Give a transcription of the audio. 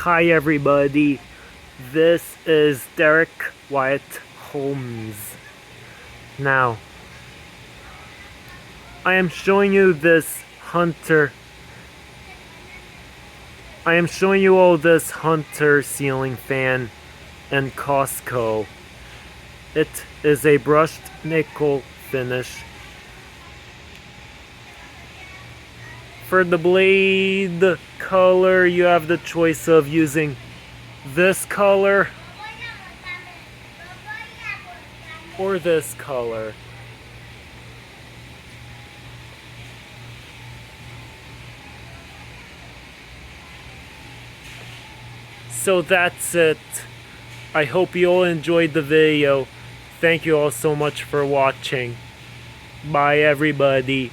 Hi everybody, this is Derek Wyatt Holmes. Now, I am showing you all this Hunter ceiling fan in Costco. It is a brushed nickel finish. For the blade color, you have the choice of using this color or this color. So that's it. I hope you all enjoyed the video. Thank you all so much for watching. Bye everybody.